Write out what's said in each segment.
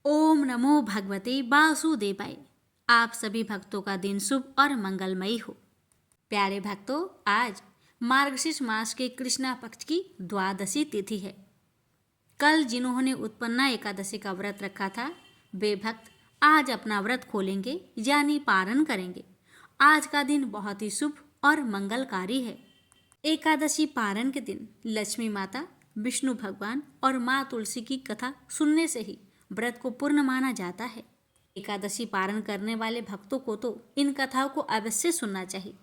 ओम नमो भगवते वासुदेवाय। आप सभी भक्तों का दिन शुभ और मंगलमयी हो। प्यारे भक्तों, आज मार्गशीर्ष मास के कृष्णा पक्ष की द्वादशी तिथि है। कल जिन्होंने उत्पन्ना एकादशी का व्रत रखा था, वे भक्त आज अपना व्रत खोलेंगे यानी पारण करेंगे। आज का दिन बहुत ही शुभ और मंगलकारी है। एकादशी पारण के दिन लक्ष्मी माता, विष्णु भगवान और माँ तुलसी की कथा सुनने से ही व्रत को पूर्ण माना जाता है। एकादशी पारण करने वाले भक्तों को तो इन कथाओं को अवश्य सुनना चाहिए,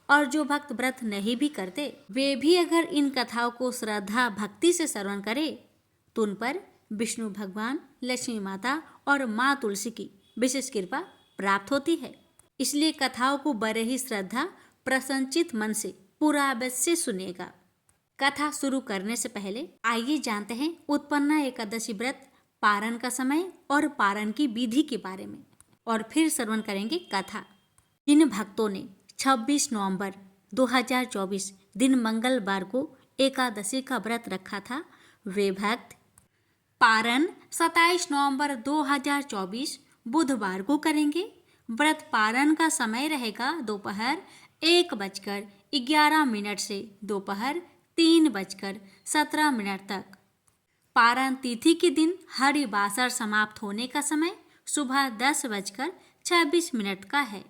और जो भक्त व्रत नहीं भी करते, वे भी अगर इन कथाओं को श्रद्धा भक्ति से श्रवण करें तो उन पर विष्णु भगवान, लक्ष्मी माता और माँ तुलसी की विशेष कृपा प्राप्त होती है। इसलिए कथाओं को बड़े ही श्रद्धा प्रसन्नचित मन से पूरा अवश्य सुनिएगा। कथा शुरू करने से पहले आइए जानते हैं उत्पन्ना एकादशी व्रत पारण का समय और पारण की विधि के बारे में, और फिर श्रवण करेंगे कथा। जिन भक्तों ने 26 नवंबर 2024 दिन मंगलवार को एकादशी का व्रत रखा था, वे भक्त पारण 27 नवंबर 2024 बुधवार को करेंगे। व्रत पारण का समय रहेगा दोपहर 1:11 से दोपहर 3:17 तक। पारण तिथि के दिन हरिवासर समाप्त होने का समय सुबह 10:26 का है।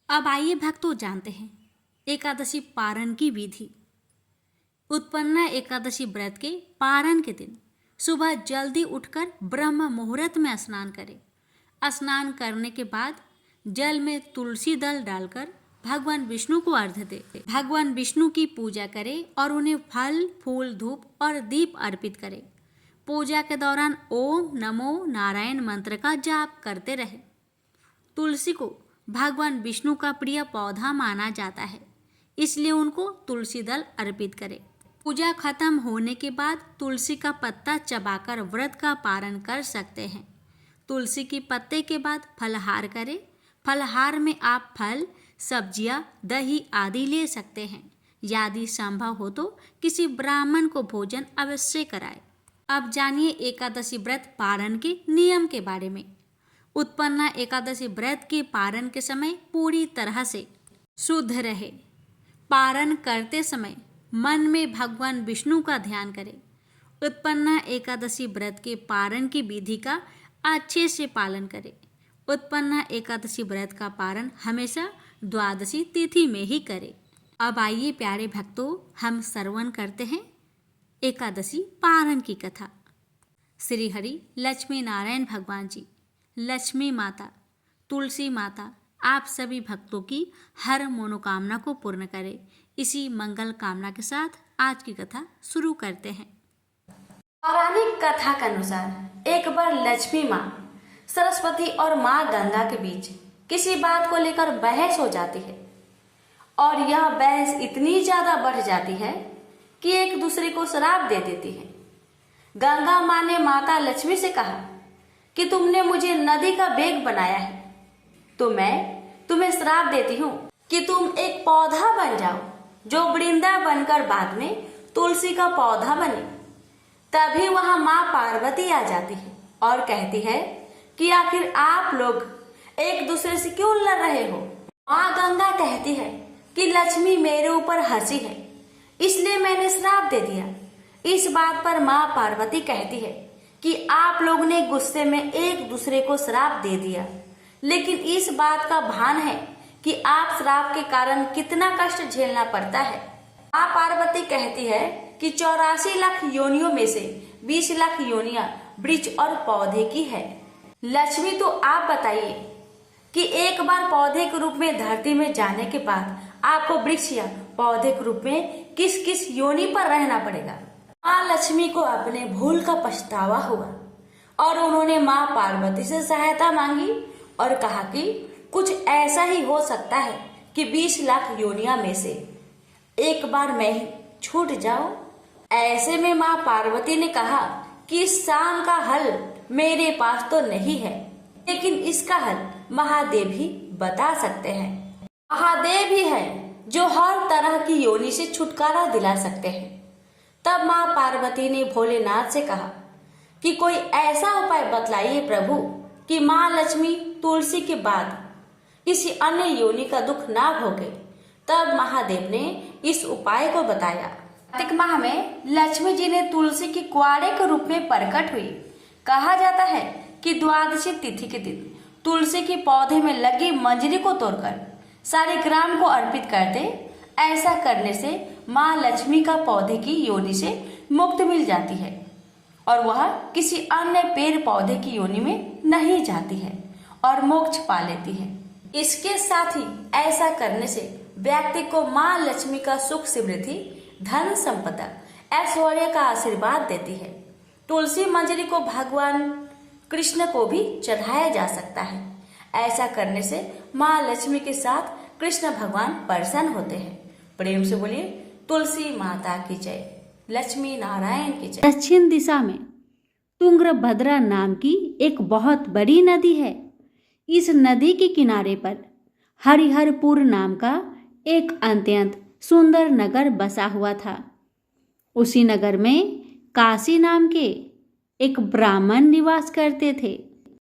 अब आइए भक्तों जानते हैं एकादशी पारण की विधि। उत्पन्ना एकादशी व्रत के पारण के दिन सुबह जल्दी उठकर ब्रह्म मुहूर्त में स्नान करें। स्नान करने के बाद जल में तुलसी दल डालकर भगवान विष्णु को अर्घ्य दे। भगवान विष्णु की पूजा करें और उन्हें फल, फूल, धूप और दीप अर्पित करें। पूजा के दौरान ओम नमो नारायण मंत्र का जाप करते रहे। तुलसी को भगवान विष्णु का प्रिय पौधा माना जाता है, इसलिए उनको तुलसी दल अर्पित करें। पूजा खत्म होने के बाद तुलसी का पत्ता चबाकर व्रत का पारण कर सकते हैं। तुलसी की पत्ते के बाद फलहार करें। फलहार में आप फल, सब्जियां, दही आदि ले सकते हैं। यदि संभव हो तो किसी ब्राह्मण को भोजन अवश्य कराएं। अब जानिए एकादशी व्रत पारण के नियम के बारे में। उत्पन्ना एकादशी व्रत के पारण के समय पूरी तरह से शुद्ध रहे। पारण करते समय मन में भगवान विष्णु का ध्यान करें। उत्पन्ना एकादशी व्रत के पारण की विधि का अच्छे से पालन करें। उत्पन्ना एकादशी व्रत का पारण हमेशा द्वादशी तिथि में ही करें। अब आइए प्यारे भक्तों, हम श्रवण करते हैं एकादशी पारण की कथा। श्री हरि लक्ष्मी नारायण भगवान जी, लक्ष्मी माता, तुलसी माता आप सभी भक्तों की हर मनोकामना को पूर्ण करे। इसी मंगल कामना के साथ आज की कथा शुरू करते हैं। पौराणिक कथा के अनुसार एक बार लक्ष्मी माँ, सरस्वती और माँ गंगा के बीच किसी बात को लेकर बहस हो जाती है, और यह बहस इतनी ज्यादा बढ़ जाती है कि एक दूसरे को श्राप दे देती है। गंगा माँ ने माता लक्ष्मी से कहा कि तुमने मुझे नदी का बेग बनाया है, तो मैं तुम्हें श्राप देती हूँ कि तुम एक पौधा बन जाओ जो वृंदा बनकर बाद में तुलसी का पौधा बने। तभी वहां माँ पार्वती आ जाती है और कहती है कि आखिर आप लोग एक दूसरे से क्यों लड़ रहे हो। माँ गंगा कहती है कि लक्ष्मी मेरे ऊपर हंसी है, इसलिए मैंने श्राप दे दिया। इस बात पर माँ पार्वती कहती है कि आप लोग ने गुस्से में एक दूसरे को श्राप दे दिया, लेकिन इस बात का भान है कि आप श्राप के कारण कितना कष्ट झेलना पड़ता है। माँ पार्वती कहती है कि 84 लाख योनियों में से 20 लाख योनियां वृक्ष और पौधे की है। लक्ष्मी, तो आप बताइए कि एक बार पौधे के रूप में धरती में जाने के बाद आपको वृक्ष या पौधे के रूप में किस किस योनि पर रहना पड़ेगा। माँ लक्ष्मी को अपने भूल का पछतावा हुआ और उन्होंने माँ पार्वती से सहायता मांगी और कहा कि कुछ ऐसा ही हो सकता है कि 20 लाख योनिया में से एक बार मैं ही छूट जाऊं। ऐसे में माँ पार्वती ने कहा कि इस शाम का हल मेरे पास तो नहीं है, लेकिन इसका हल महादेव ही बता सकते हैं। महादेव ही है जो हर तरह की योनि से छुटकारा दिला सकते हैं। तब माँ पार्वती ने भोलेनाथ से कहा कि कोई ऐसा उपाय बतलाइए प्रभु कि माँ लक्ष्मी तुलसी के बाद किसी अन्य योनि का दुख ना भोगे। तब महादेव ने इस उपाय को बताया। कार्तिक माह में लक्ष्मी जी ने तुलसी की कुआरे के रूप में प्रकट हुई। कहा जाता है कि द्वादशी तिथि के दिन तुलसी के पौधे में लगी मंजरी को तोड़कर सारे ग्राम को अर्पित कर दे। ऐसा करने से माँ लक्ष्मी का पौधे की योनि से मुक्ति मिल जाती है और वह किसी अन्य पेड़ पौधे की योनि में नहीं जाती है और मोक्ष पा लेती है। इसके साथ ही ऐसा करने से व्यक्ति को माँ लक्ष्मी का सुख समृद्धि, धन संपदा, ऐश्वर्य का आशीर्वाद देती है। तुलसी मंजरी को भगवान कृष्ण को भी चढ़ाया जा सकता है। ऐसा करने से माँ लक्ष्मी के साथ कृष्ण भगवान प्रसन्न होते हैं। प्रेम से बोलिए तुलसी माता की जय, लक्ष्मी नारायण की जय। दक्षिण दिशा में तुंगभद्रा नाम की एक बहुत बड़ी नदी है। इस नदी के किनारे पर हरिहरपुर नाम का एक अत्यंत सुंदर नगर बसा हुआ था। उसी नगर में काशी नाम के एक ब्राह्मण निवास करते थे।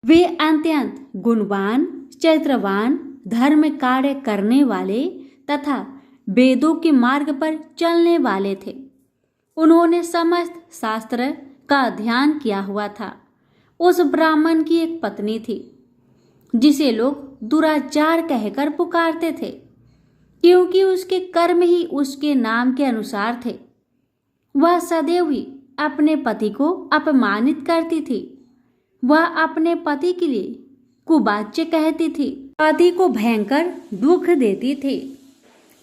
वे अत्यंत गुणवान, चरित्रवान, धर्म कार्य करने वाले तथा वेदों के मार्ग पर चलने वाले थे। उन्होंने समस्त शास्त्र का अध्ययन किया हुआ था। उस ब्राह्मण की एक पत्नी थी जिसे लोग दुराचार कहकर पुकारते थे, क्योंकि उसके कर्म ही उसके नाम के अनुसार थे। वह सदैव ही अपने पति को अपमानित करती थी। वह अपने पति के लिए कुवाच्य कहती थी, पति को भयंकर दुख देती थी।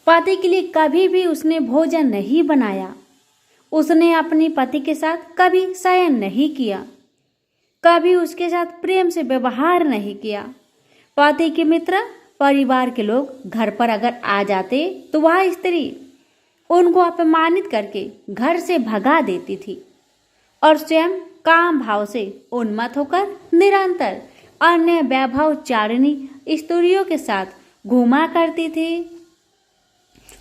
पति के लिए कभी भी उसने भोजन नहीं बनाया। उसने अपने पति के साथ कभी शयन नहीं किया, कभी उसके साथ प्रेम से व्यवहार नहीं किया। पति के मित्र, परिवार के लोग घर पर अगर आ जाते तो वह स्त्री उनको अपमानित करके घर से भगा देती थी और स्वयं काम भाव से उन्मत्त होकर निरंतर अन्य वैभवचारिणी स्त्रियों के साथ घूमा करती थी।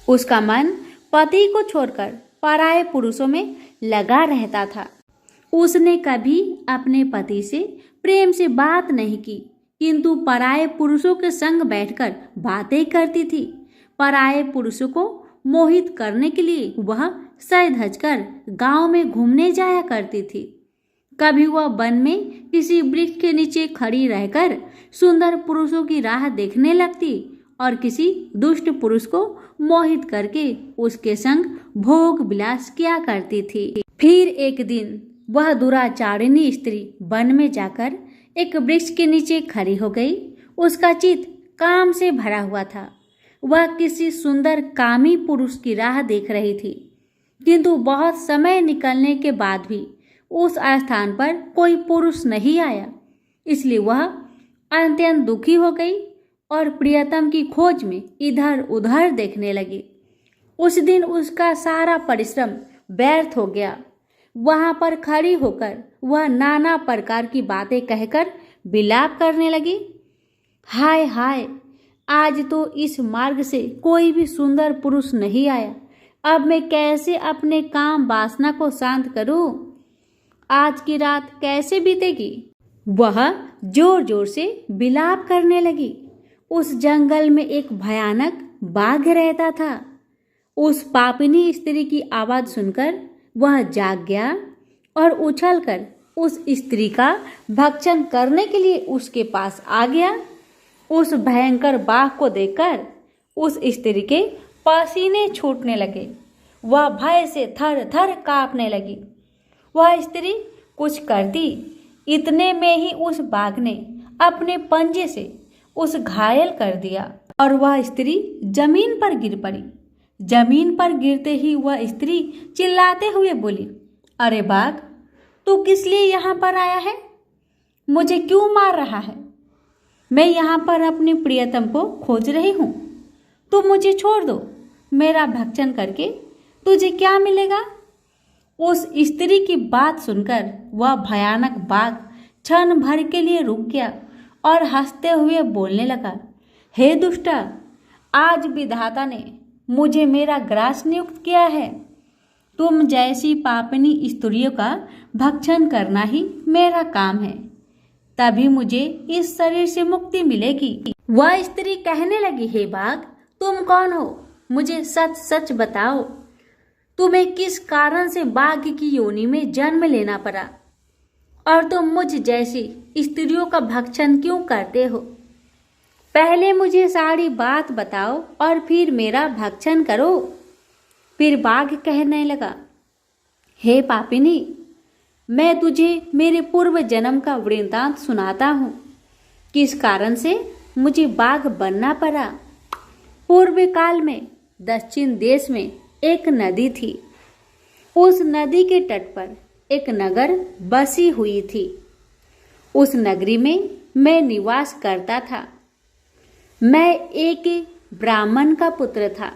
उसका मन पति को छोड़कर पराये पुरुषों में लगा रहता था। उसने कभी अपने पति से प्रेम से बात नहीं की, किंतु पराये पुरुषों के संग बैठकर बातें करती थी। पराये पुरुषों को मोहित करने के लिए वह सज धज कर गाँव में घूमने जाया करती थी। कभी वह वन में किसी वृक्ष के नीचे खड़ी रहकर सुंदर पुरुषों की राह देखने लगती और किसी दुष्ट पुरुष को मोहित करके उसके संग भोग विलास किया करती थी। फिर एक दिन वह दुराचारिणी स्त्री वन में जाकर एक वृक्ष के नीचे खड़ी हो गई। उसका चित्त काम से भरा हुआ था। वह किसी सुंदर कामी पुरुष की राह देख रही थी, किंतु बहुत समय निकलने के बाद भी उस स्थान पर कोई पुरुष नहीं आया। इसलिए वह अत्यंत दुखी हो गई और प्रियतम की खोज में इधर उधर देखने लगी। उस दिन उसका सारा परिश्रम व्यर्थ हो गया। वहां पर खड़ी होकर वह नाना प्रकार की बातें कहकर विलाप करने लगी। हाय हाय, आज तो इस मार्ग से कोई भी सुंदर पुरुष नहीं आया। अब मैं कैसे अपने काम वासना को शांत करूं? आज की रात कैसे बीतेगी? वह जोर जोर से विलाप करने लगी। उस जंगल में एक भयानक बाघ रहता था। उस पापिनी स्त्री की आवाज सुनकर वह जाग गया और उछलकर उस स्त्री का भक्षण करने के लिए उसके पास आ गया। उस भयंकर बाघ को देखकर उस स्त्री के पसीने छूटने लगे। वह भय से थर थर कांपने लगी। वह स्त्री कुछ करती, इतने में ही उस बाघ ने अपने पंजे से उस घायल कर दिया और वह स्त्री जमीन पर गिर पड़ी। जमीन पर गिरते ही वह स्त्री चिल्लाते हुए बोली, अरे बाघ, तू किस लिए यहाँ पर आया है? मुझे क्यों मार रहा है? मैं यहाँ पर अपनी प्रियतम को खोज रही हूँ। तू मुझे छोड़ दो। मेरा भक्षण करके तुझे क्या मिलेगा? उस स्त्री की बात सुनकर वह भयानक बाघ क्षण भर के लिए रुक गया और हंसते हुए बोलने लगा, हे दुष्टा, आज विधाता ने मुझे मेरा ग्रास नियुक्त किया है। तुम जैसी पापनी स्त्रियों का भक्षण करना ही मेरा काम है, तभी मुझे इस शरीर से मुक्ति मिलेगी। वह स्त्री कहने लगी, हे बाघ, तुम कौन हो? मुझे सच सच बताओ, तुम्हें किस कारण से बाघ की योनि में जन्म लेना पड़ा और तुम मुझ जैसी स्त्रियों का भक्षण क्यों करते हो? पहले मुझे सारी बात बताओ और फिर मेरा भक्षण करो। फिर बाघ कहने लगा, हे पापिनी, मैं तुझे मेरे पूर्व जन्म का वृत्तांत सुनाता हूँ, किस कारण से मुझे बाघ बनना पड़ा। पूर्व काल में दक्षिण देश में एक नदी थी। उस नदी के तट पर एक नगर बसी हुई थी। उस नगरी में मैं निवास करता था। मैं एक ब्राह्मण का पुत्र था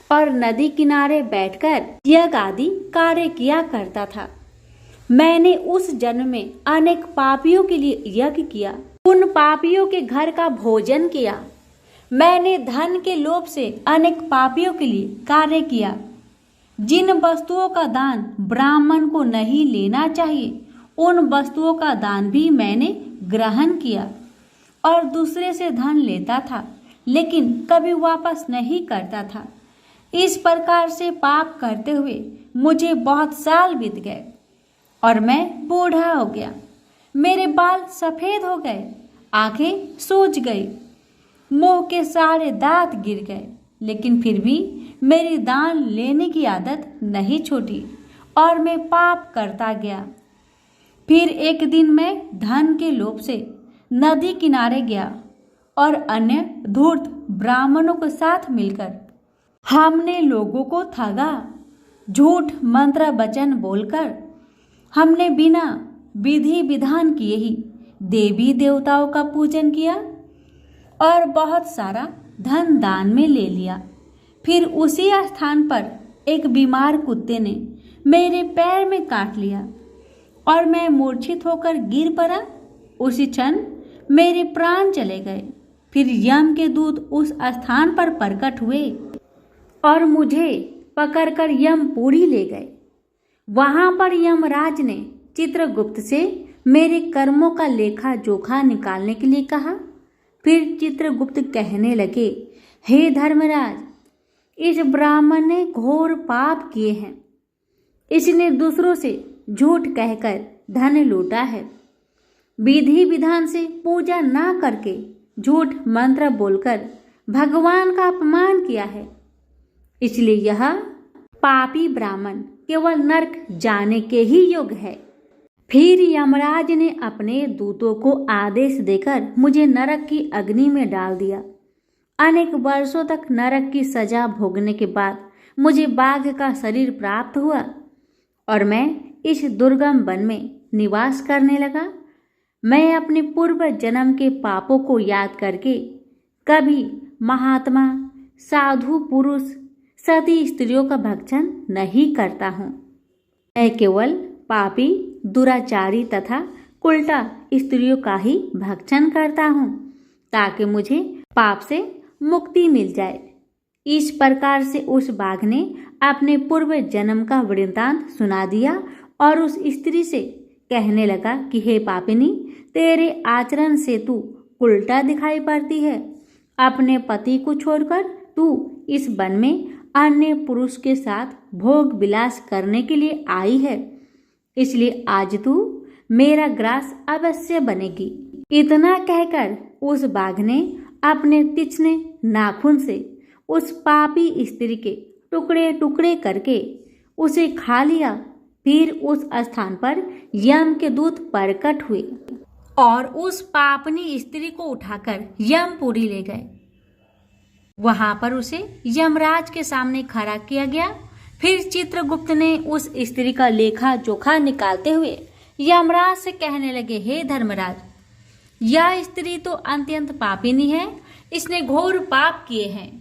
और नदी किनारे बैठकर यज्ञ आदि कार्य किया करता था। मैंने उस जन्म में अनेक पापियों के लिए यज्ञ किया, उन पापियों के घर का भोजन किया। मैंने धन के लोभ से अनेक पापियों के लिए कार्य किया। जिन वस्तुओं का दान ब्राह्मण को नहीं लेना चाहिए, उन वस्तुओं का दान भी मैंने ग्रहण किया और दूसरे से धन लेता था, लेकिन कभी वापस नहीं करता था। इस प्रकार से पाप करते हुए मुझे बहुत साल बीत गए और मैं बूढ़ा हो गया। मेरे बाल सफेद हो गए, आंखें सूज गई, मुंह के सारे दांत गिर गए, लेकिन फिर भी मेरी दान लेने की आदत नहीं छूटी और मैं पाप करता गया। फिर एक दिन मैं धन के लोभ से नदी किनारे गया और अन्य धूर्त ब्राह्मणों के साथ मिलकर हमने लोगों को ठगा। झूठ मंत्र वचन बोलकर हमने बिना विधि विधान किए ही देवी देवताओं का पूजन किया और बहुत सारा धन दान में ले लिया। फिर उसी स्थान पर एक बीमार कुत्ते ने मेरे पैर में काट लिया और मैं मूर्छित होकर गिर पड़ा। उसी क्षण मेरे प्राण चले गए। फिर यम के दूत उस स्थान पर प्रकट हुए और मुझे पकड़कर यमपुरी ले गए। वहां पर यमराज ने चित्रगुप्त से मेरे कर्मों का लेखा जोखा निकालने के लिए कहा। फिर चित्रगुप्त कहने लगे, हे धर्मराज, इस ब्राह्मण ने घोर पाप किए हैं। इसने दूसरों से झूठ कहकर धन लूटा है, विधि विधान से पूजा ना करके झूठ मंत्र बोलकर भगवान का अपमान किया है। इसलिए यह पापी ब्राह्मण केवल नरक जाने के ही योग्य है। फिर यमराज ने अपने दूतों को आदेश देकर मुझे नरक की अग्नि में डाल दिया। अनेक वर्षों तक नरक की सजा भोगने के बाद मुझे बाघ का शरीर प्राप्त हुआ और मैं इस दुर्गम वन में निवास करने लगा। मैं अपने पूर्व जन्म के पापों को याद करके कभी महात्मा, साधु पुरुष, सती स्त्रियों का भक्षण नहीं करता हूँ। मैं केवल पापी, दुराचारी तथा उल्टा स्त्रियों का ही भक्षण करता हूँ ताकि मुझे पाप से मुक्ति मिल जाए। इस प्रकार से उस बाघ ने अपने पूर्व जन्म का वृत्तांत सुना दिया और उस स्त्री से कहने लगा कि हे पापिनी, तेरे आचरण से तू उल्टा दिखाई पड़ती है। अपने पति को छोड़कर तू इस वन में अन्य पुरुष के साथ भोग विलास करने के लिए आई है, इसलिए आज तू मेरा ग्रास अवश्य बनेगी। इतना कहकर उस बाघ ने अपने तीक्ष्ण नाखून से उस पापी स्त्री के टुकड़े टुकड़े करके उसे खा लिया। फिर उस स्थान पर यम के दूत प्रकट हुए और उस पापनी स्त्री को उठाकर यमपुरी ले गए। वहां पर उसे यमराज के सामने खड़ा किया गया। फिर चित्रगुप्त ने उस स्त्री का लेखा जोखा निकालते हुए यमराज से कहने लगे, हे धर्मराज, यह स्त्री तो अत्यंत पापिनी है। इसने घोर पाप किए हैं।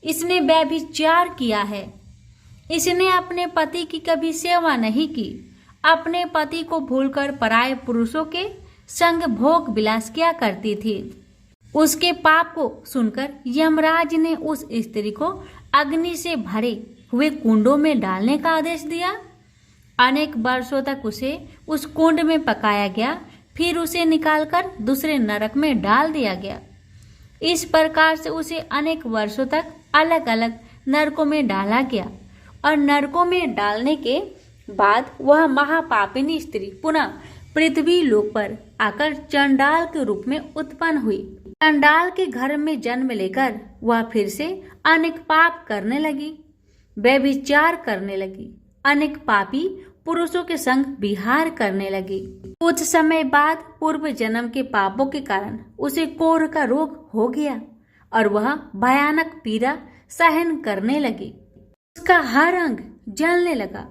इसने व्यभिचार किया है। इसने अपने पति की कभी सेवा नहीं की। अपने पति को भूलकर पराये पुरुषों के संग भोग विलास किया करती थी। उसके पाप को सुनकर यमराज ने उस स्त्री को अग्नि से भरे हुए कुंडों में डालने का आदेश दिया। अनेक वर्षों तक उसे उस कुंड में पकाया गया, फिर उसे निकालकर दूसरे नरक में डाल दिया गया। इस प्रकार से उसे अनेक वर्षों तक अलग अलग नरकों में डाला गया और नरकों में डालने के बाद वह महापापिनी स्त्री पुनः पृथ्वी लोक पर आकर चंडाल के रूप में उत्पन्न हुई। चंडाल के घर में जन्म लेकर वह फिर से अनेक पाप करने लगी, व्यभिचार करने लगी, अनेक पापी पुरुषों के संग विहार करने लगी। कुछ समय बाद पूर्व जन्म के पापों के कारण उसे कोढ़ का रोग हो गया और वह भयानक पीड़ा सहन करने लगी। उसका हर अंग जलने लगा,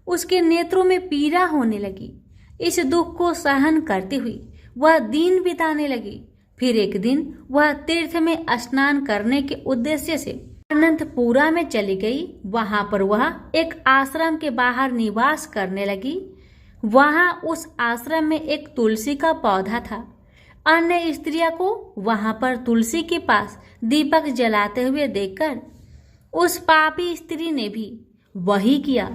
उसके नेत्रों में पीड़ा होने लगी। इस दुख को सहन करते हुए वह दिन बिताने लगी। फिर एक दिन वह तीर्थ में स्नान करने के उद्देश्य से अनंतपुरा में चली गई। वहां पर वह एक आश्रम के बाहर निवास करने लगी। वहां उस आश्रम में एक तुलसी का पौधा था। अन्य स्त्रियों को वहां पर तुलसी के पास दीपक जलाते हुए देखकर उस पापी स्त्री ने भी वही किया।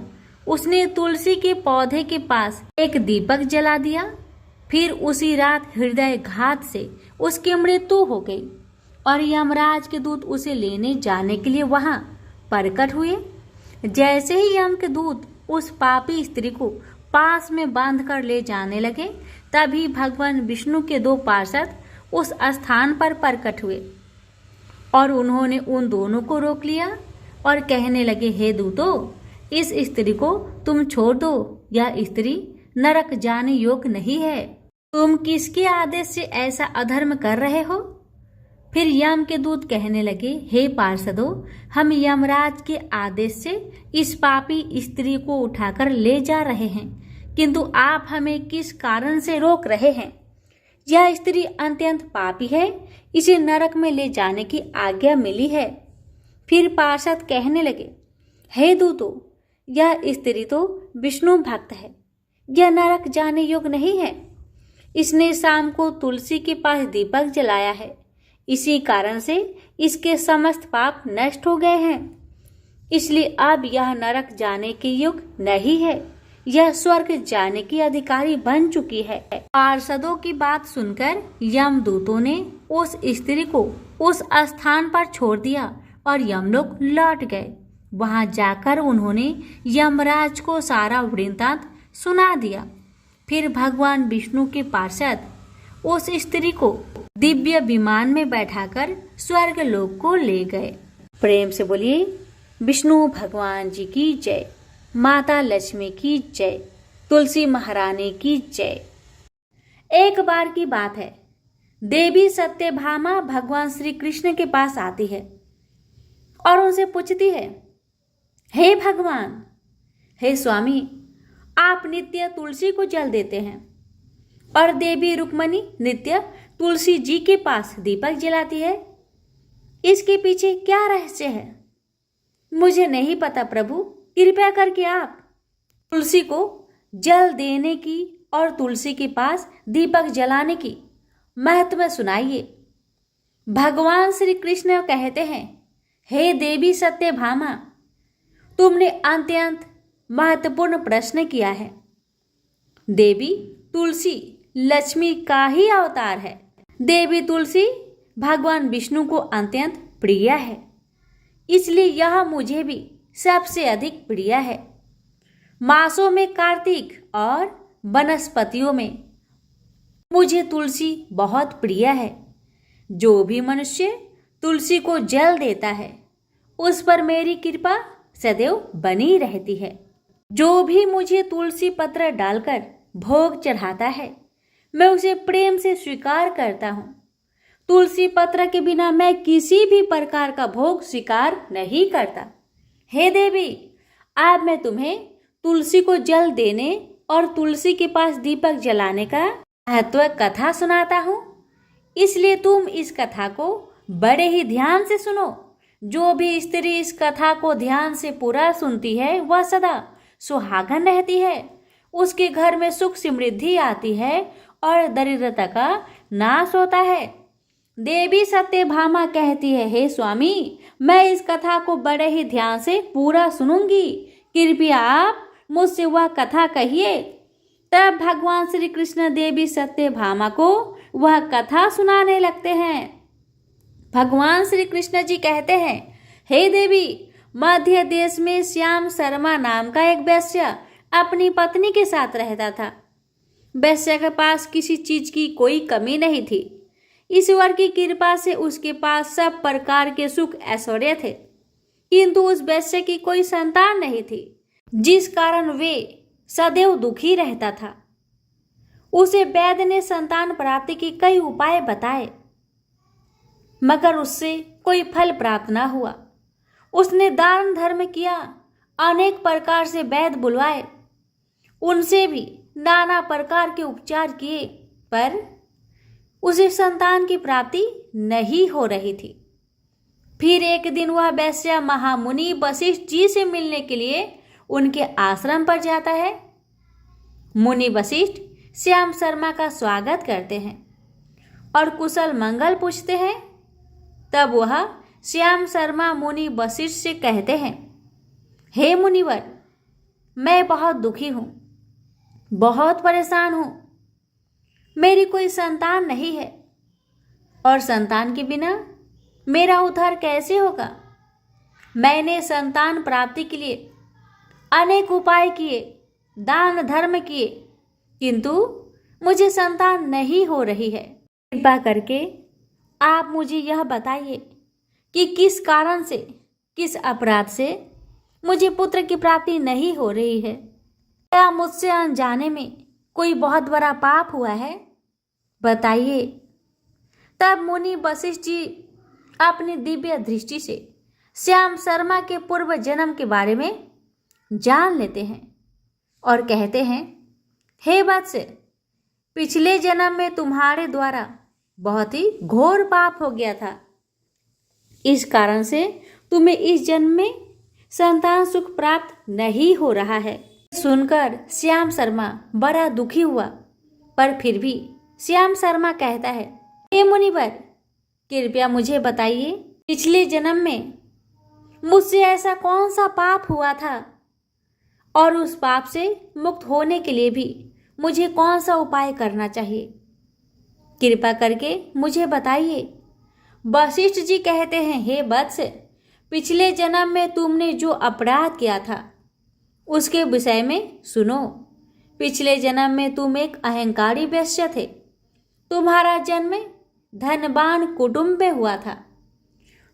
उसने तुलसी के पौधे के पास एक दीपक जला दिया। फिर उसी रात हृदय घात से उसकी मृत्यु हो गई और यमराज के दूत उसे लेने जाने के लिए वहां प्रकट हुए। जैसे ही यम के दूत उस पापी स्त्री को पास में बांधकर ले जाने लगे, तभी भगवान विष्णु के 2 पार्षद उस स्थान पर प्रकट हुए और उन्होंने उन दोनों को रोक लिया और कहने लगे, हे दूतों, इस स्त्री को तुम छोड़ दो। यह स्त्री नरक जाने योग्य नहीं है। तुम किसके आदेश से ऐसा अधर्म कर रहे हो? फिर यम के दूत कहने लगे, हे पार्षदों, हम यमराज के आदेश से इस पापी स्त्री को उठाकर ले जा रहे हैं, किंतु आप हमें किस कारण से रोक रहे हैं? यह स्त्री अत्यंत पापी है, इसे नरक में ले जाने की आज्ञा मिली है। फिर पार्षद कहने लगे, हे दूतों, यह स्त्री तो विष्णु भक्त है, यह नरक जाने योग्य नहीं है। इसने शाम को तुलसी के पास दीपक जलाया है, इसी कारण से इसके समस्त पाप नष्ट हो गए हैं। इसलिए अब यह नरक जाने के योग्य नहीं है, यह स्वर्ग जाने की अधिकारी बन चुकी है। पार्षदों की बात सुनकर यमदूतों ने उस स्त्री को उस स्थान पर छोड़ दिया और यमलोक लौट गए। वहां जाकर उन्होंने यमराज को सारा वृत्तांत सुना दिया। फिर भगवान विष्णु के पार्षद उस स्त्री को दिव्य विमान में बैठाकर स्वर्ग लोक को ले गए। प्रेम से बोलिए विष्णु भगवान जी की जय, माता लक्ष्मी की जय, तुलसी महारानी की जय। एक बार की बात है, देवी सत्यभामा भगवान श्री कृष्ण के पास आती है और उनसे पूछती है, हे भगवान, हे स्वामी, आप नित्य तुलसी को जल देते हैं और देवी रुक्मणी नित्य तुलसी जी के पास दीपक जलाती है। इसके पीछे क्या रहस्य है? मुझे नहीं पता प्रभु, कृपया करके आप तुलसी को जल देने की और तुलसी के पास दीपक जलाने की महत्व सुनाइए। भगवान श्री कृष्ण कहते हैं, हे देवी सत्यभामा, तुमने अत्यंत महत्वपूर्ण प्रश्न किया है। देवी तुलसी लक्ष्मी का ही अवतार है। देवी तुलसी भगवान विष्णु को अत्यंत प्रिय है, इसलिए यह मुझे भी सबसे अधिक प्रिय है। मासों में कार्तिक और वनस्पतियों में मुझे तुलसी बहुत प्रिय है। जो भी मनुष्य तुलसी को जल देता है, उस पर मेरी कृपा सदैव बनी रहती है। जो भी मुझे तुलसी पत्र डालकर भोग चढ़ाता है, मैं उसे प्रेम से स्वीकार करता हूँ। तुलसी पत्र के बिना मैं किसी भी प्रकार का भोग स्वीकार नहीं करता। हे देवी, आज मैं तुम्हें तुलसी को जल देने और तुलसी के पास दीपक जलाने का महत्व कथा सुनाता हूँ, इसलिए तुम इस कथा को बड़े ही ध्यान से सुनो। जो भी स्त्री इस कथा को ध्यान से पूरा सुनती है, वह सदा सुहागन रहती है। उसके घर में सुख समृद्धि आती है और दरिद्रता का नाश होता है। देवी सत्यभामा कहती है, हे स्वामी, मैं इस कथा को बड़े ही ध्यान से पूरा सुनूंगी, कृपया आप मुझसे वह कथा कहिए। तब भगवान श्री कृष्ण देवी सत्यभामा को वह कथा सुनाने लगते हैं। भगवान श्री कृष्ण जी कहते हैं, हे देवी, मध्य देश में श्याम शर्मा नाम का एक वैश्य अपनी पत्नी के साथ रहता था। वैश्य के पास किसी चीज की कोई कमी नहीं थी। ईश्वर की कृपा से उसके पास सब प्रकार के सुख ऐश्वर्य थे, किंतु उस वैश्य की कोई संतान नहीं थी, जिस कारण वे सदैव दुखी रहता था। उसे वैद्य ने संतान प्राप्ति के कई उपाय बताए, मगर उससे कोई फल प्राप्त न हुआ। उसने दान धर्म किया, अनेक प्रकार से वैद्य बुलवाए, उनसे भी नाना प्रकार के उपचार किए, पर उसे संतान की प्राप्ति नहीं हो रही थी। फिर एक दिन वह वैश्य महामुनि वशिष्ठ जी से मिलने के लिए उनके आश्रम पर जाता है। मुनि वशिष्ठ श्याम शर्मा का स्वागत करते हैं और कुशल मंगल पूछते हैं। तब वह श्याम शर्मा मुनि वशिष्ठ से कहते हैं, हे मुनिवर, मैं बहुत दुखी हूँ, बहुत परेशान हूँ। मेरी कोई संतान नहीं है और संतान के बिना मेरा उद्धार कैसे होगा। मैंने संतान प्राप्ति के लिए अनेक उपाय किए, दान धर्म किए, किंतु मुझे संतान नहीं हो रही है। कृपा करके आप मुझे यह बताइए कि किस कारण से, किस अपराध से मुझे पुत्र की प्राप्ति नहीं हो रही है। क्या मुझसे अनजाने में कोई बहुत बड़ा पाप हुआ है? बताइए। तब मुनि वशिष्ठ जी अपनी दिव्य दृष्टि से श्याम शर्मा के पूर्व जन्म के बारे में जान लेते हैं और कहते हैं, हे वत्स, पिछले जन्म में तुम्हारे द्वारा बहुत ही घोर पाप हो गया था। इस कारण से तुम्हें इस जन्म में संतान सुख प्राप्त नहीं हो रहा है। सुनकर श्याम शर्मा बड़ा दुखी हुआ, पर फिर भी श्याम शर्मा कहता है, हे मुनिवर, कृपया मुझे बताइए, पिछले जन्म में मुझसे ऐसा कौन सा पाप हुआ था और उस पाप से मुक्त होने के लिए भी मुझे कौन सा उपाय करना चाहिए? कृपा करके मुझे बताइए। वशिष्ठ जी कहते हैं, हे वत्स, पिछले जन्म में तुमने जो अपराध किया था उसके विषय में सुनो। पिछले जन्म में तुम एक अहंकारी वैश्य थे। तुम्हारा जन्म धनवान कुटुंब में हुआ था।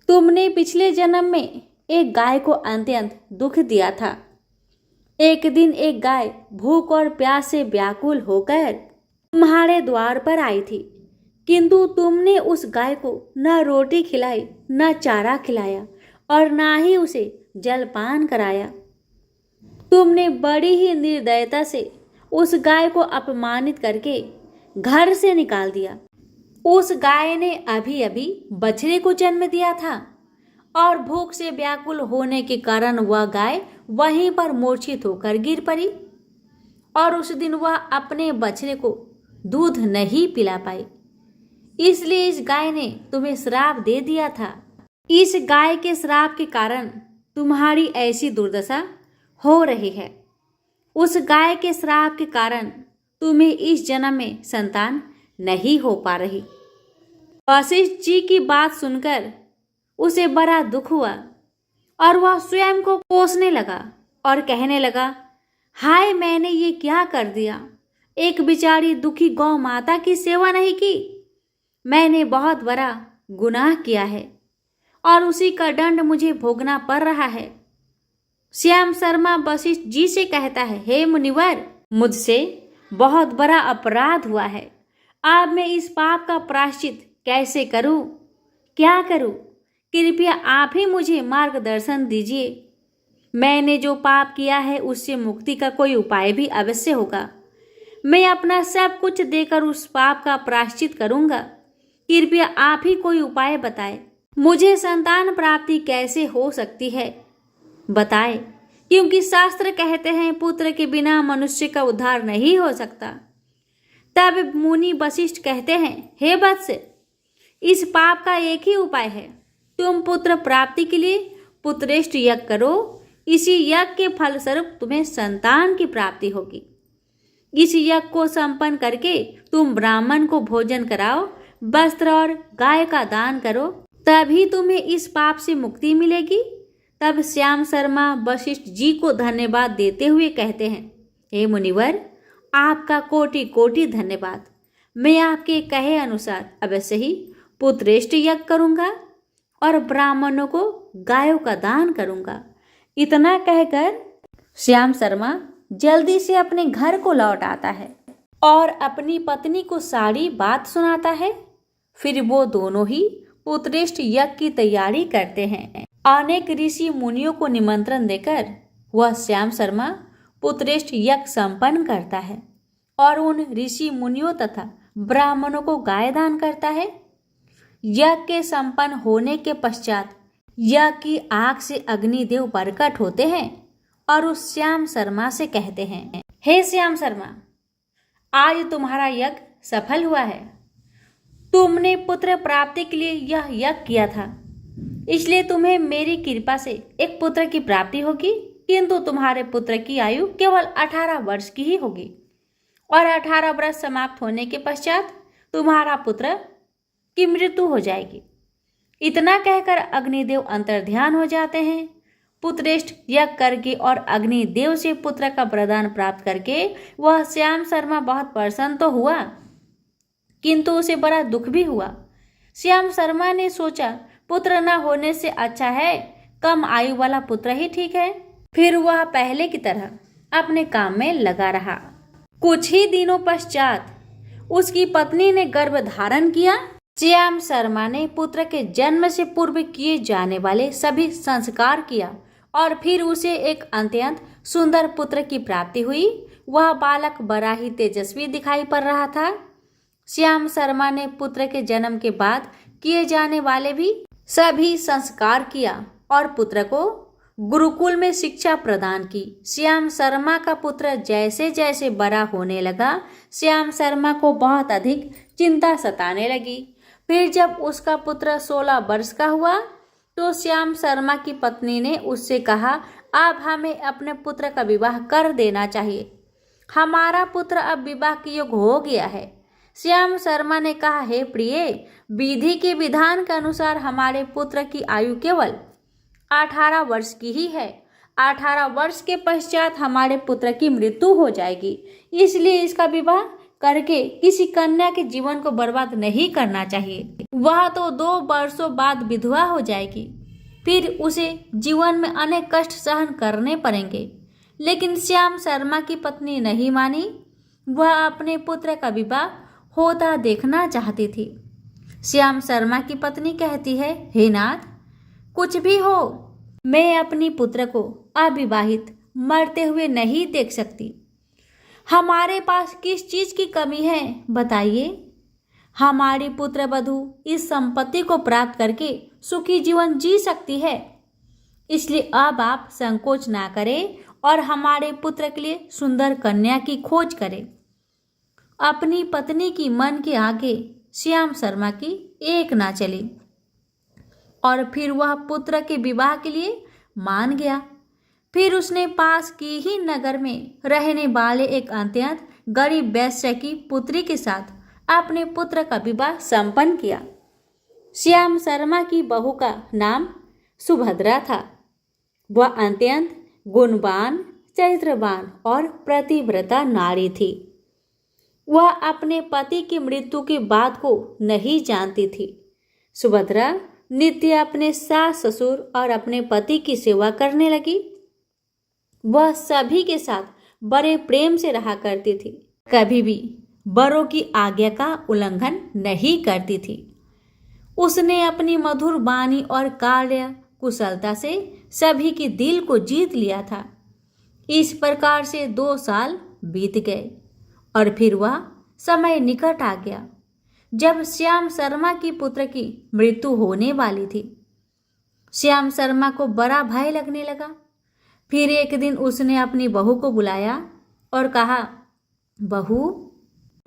तुमने पिछले जन्म में एक गाय को अत्यंत दुख दिया था। एक दिन एक गाय भूख और प्यास से व्याकुल होकर तुम्हारे द्वार पर आई थी, किंतु तुमने उस गाय को न रोटी खिलाई, न चारा खिलाया और न ही उसे जलपान कराया। तुमने बड़ी ही निर्दयता से उस गाय को अपमानित करके घर से निकाल दिया। उस गाय ने अभी अभी बछड़े को जन्म दिया था और भूख से व्याकुल होने के कारण वह गाय वहीं पर मूर्छित होकर गिर पड़ी और उस दिन वह अपने बछड़े को दूध नहीं पिला पाई। इसलिए इस गाय ने तुम्हें श्राप दे दिया था। इस गाय के श्राप के कारण तुम्हारी ऐसी दुर्दशा हो रही है। उस गाय के श्राप के कारण तुम्हें इस जन्म में संतान नहीं हो पा रही। वशिष्ठ जी की बात सुनकर उसे बड़ा दुख हुआ और वह स्वयं को कोसने लगा और कहने लगा, हाय, मैंने ये क्या कर दिया। एक बेचारी दुखी गौ माता की सेवा नहीं की। मैंने बहुत बड़ा गुनाह किया है और उसी का दंड मुझे भोगना पड़ रहा है। श्याम शर्मा वशिष्ठ जी से कहता है, हे मुनिवर, मुझसे बहुत बड़ा अपराध हुआ है। अब मैं इस पाप का प्रायश्चित कैसे करूं? क्या करूं? कृपया आप ही मुझे मार्गदर्शन दीजिए। मैंने जो पाप किया है उससे मुक्ति का कोई उपाय भी अवश्य होगा। मैं अपना सब कुछ देकर उस पाप का प्रायश्चित करूंगा। कृपया आप ही कोई उपाय बताएं। मुझे संतान प्राप्ति कैसे हो सकती है? बताएं, क्योंकि शास्त्र कहते हैं पुत्र के बिना मनुष्य का उद्धार नहीं हो सकता। तब मुनि वशिष्ठ कहते हैं, हे वत्स, इस पाप का एक ही उपाय है, तुम पुत्र प्राप्ति के लिए पुत्रेष्ट यज्ञ करो। इसी यज्ञ के फलस्वरूप तुम्हें संतान की प्राप्ति होगी। इस यज्ञ को संपन्न करके तुम ब्राह्मण को भोजन कराओ, वस्त्र और गाय का दान करो, तभी तुम्हें इस पाप से मुक्ति मिलेगी। तब श्याम शर्मा वशिष्ठ जी को धन्यवाद देते हुए कहते हैं, हे मुनिवर, आपका कोटि कोटि धन्यवाद। मैं आपके कहे अनुसार अवश्य ही पुत्रेष्ट यज्ञ करूंगा और ब्राह्मणों को गायों का दान करूंगा। इतना कहकर श्याम शर्मा जल्दी से अपने घर को लौट आता है और अपनी पत्नी को सारी बात सुनाता है। फिर वो दोनों ही पुत्रेष्ट यज्ञ की तैयारी करते हैं। अनेक ऋषि मुनियों को निमंत्रण देकर वह श्याम शर्मा पुत्रेष्ट यज्ञ संपन्न करता है और उन ऋषि मुनियों तथा ब्राह्मणों को गाय दान करता है। यज्ञ के संपन्न होने के पश्चात यज्ञ की आग से अग्निदेव प्रकट होते हैं और उस श्याम शर्मा से कहते हैं, हे श्याम शर्मा, आज तुम्हारा यज्ञ सफल हुआ है। तुमने पुत्र प्राप्ति के लिए यह यज्ञ किया था, इसलिए तुम्हें मेरी कृपा से एक पुत्र की प्राप्ति होगी, किंतु तुम्हारे पुत्र की आयु केवल 18 वर्ष की ही होगी और 18 वर्ष समाप्त होने के पश्चात तुम्हारा पुत्र की मृत्यु हो जाएगी। इतना कहकर अग्निदेव अंतर्ध्यान हो जाते हैं। पुत्रेष्ट यज्ञ करके और अग्निदेव से पुत्र का वरदान प्राप्त करके वह श्याम शर्मा बहुत प्रसन्न तो हुआ, किंतु उसे बड़ा दुख भी हुआ। श्याम शर्मा ने सोचा, पुत्र न होने से अच्छा है कम आयु वाला पुत्र ही ठीक है। फिर वह पहले की तरह अपने काम में लगा रहा। कुछ ही दिनों पश्चात उसकी पत्नी ने गर्भ धारण किया। श्याम शर्मा ने पुत्र के जन्म से पूर्व किए जाने वाले सभी संस्कार किया और फिर उसे एक अत्यंत सुंदर पुत्र की प्राप्ति हुई। वह बालक बड़ा ही तेजस्वी दिखाई पड़ रहा था। श्याम शर्मा ने पुत्र के जन्म के बाद किए जाने वाले भी सभी संस्कार किया और पुत्र को गुरुकुल में शिक्षा प्रदान की। श्याम शर्मा का पुत्र जैसे जैसे बड़ा होने लगा, श्याम शर्मा को बहुत अधिक चिंता सताने लगी। फिर जब उसका पुत्र 16 वर्ष का हुआ तो श्याम शर्मा की पत्नी ने उससे कहा, अब हमें अपने पुत्र का विवाह कर देना चाहिए, हमारा पुत्र अब विवाह के योग्य हो गया है। श्याम शर्मा ने कहा, हे प्रिय, विधि के विधान के अनुसार हमारे पुत्र की आयु केवल 18 वर्ष की ही है। 18 वर्ष के पश्चात हमारे पुत्र की मृत्यु हो जाएगी, इसलिए इसका विवाह करके किसी कन्या के जीवन को बर्बाद नहीं करना चाहिए। वह तो 2 वर्षों बाद विधवा हो जाएगी, फिर उसे जीवन में अनेक कष्ट सहन करने पड़ेंगे। लेकिन श्याम शर्मा की पत्नी नहीं मानी। वह अपने पुत्र का विवाह होता देखना चाहती थी। श्याम शर्मा की पत्नी कहती है, हे नाथ, कुछ भी हो, मैं अपनी पुत्र को अविवाहित मरते हुए नहीं देख सकती। हमारे पास किस चीज की कमी है बताइए। हमारी पुत्र वधू इस संपत्ति को प्राप्त करके सुखी जीवन जी सकती है, इसलिए अब आप संकोच ना करें और हमारे पुत्र के लिए सुंदर कन्या की खोज करें। अपनी पत्नी की मन के आगे श्याम शर्मा की एक ना चली और फिर वह पुत्र के विवाह के लिए मान गया। फिर उसने पास की ही नगर में रहने वाले एक अत्यंत गरीब वैश्य की पुत्री के साथ अपने पुत्र का विवाह संपन्न किया। श्याम शर्मा की बहू का नाम सुभद्रा था। वह अत्यंत गुणवान, चरित्रवान और प्रतिव्रता नारी थी। वह अपने पति की मृत्यु के बाद को नहीं जानती थी। सुभद्रा नित्य अपने सास ससुर और अपने पति की सेवा करने लगी। वह सभी के साथ बड़े प्रेम से रहा करती थी, कभी भी बड़ों की आज्ञा का उल्लंघन नहीं करती थी। उसने अपनी मधुर वाणी और कार्य कुशलता से सभी के दिल को जीत लिया था। इस प्रकार से 2 साल बीत गए और फिर वह समय निकट आ गया जब श्याम शर्मा की पुत्र की मृत्यु होने वाली थी। श्याम शर्मा को बड़ा भय लगने लगा। फिर एक दिन उसने अपनी बहू को बुलाया और कहा, बहू,